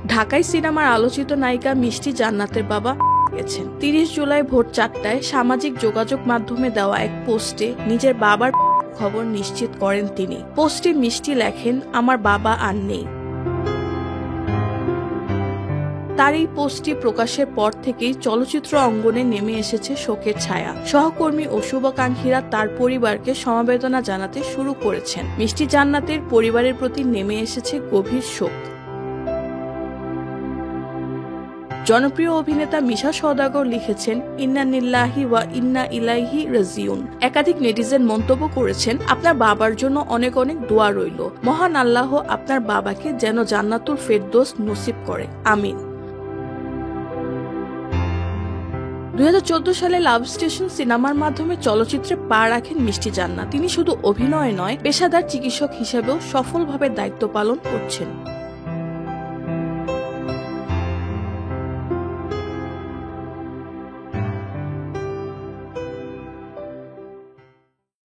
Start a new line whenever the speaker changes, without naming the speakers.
ঢাকায় সিনেমার আলোচিত নায়িকা মিষ্টি জান্নাতের বাবা গেছেন। 30 জুলাই ভোর 4টায় সামাজিক যোগাযোগ মাধ্যমে দেওয়া এক পোস্টে নিজের বাবার খবর নিশ্চিত করেন তিনি। পোস্টে মিষ্টি লেখেন, আমার বাবা আর নেই। তার এই পোস্টটি প্রকাশের পর থেকেই চলচ্চিত্র অঙ্গনে নেমে এসেছে শোকের ছায়া। সহকর্মী ও শুভাকাঙ্ক্ষীরা তার পরিবারকে সমবেদনা জানাতে শুরু করেছেন। মিষ্টি জান্নাতের পরিবারের প্রতি নেমে এসেছে গভীর শোক। জনপ্রিয় অভিনেতা মিশা সওদাগর লিখেছেন, ইন্না লিল্লাহি ওয়া ইন্না ইলাইহি রাজিউন। একাধিক নেটিজেন মন্তব্য করেছেন, আপনার বাবার জন্য অনেক অনেক দোয়া রইল। মহান আল্লাহ আপনার বাবাকে যেন জান্নাতুল ফেরদৌস নসিব করে, আমিন। 2014 সালে লাভ স্টেশন সিনেমার মাধ্যমে চলচ্চিত্রে পা রাখেন মিষ্টি জান্নাত। তিনি শুধু অভিনয় নয়, পেশাদার চিকিৎসক হিসেবেও সফলভাবে দায়িত্ব পালন করছেন।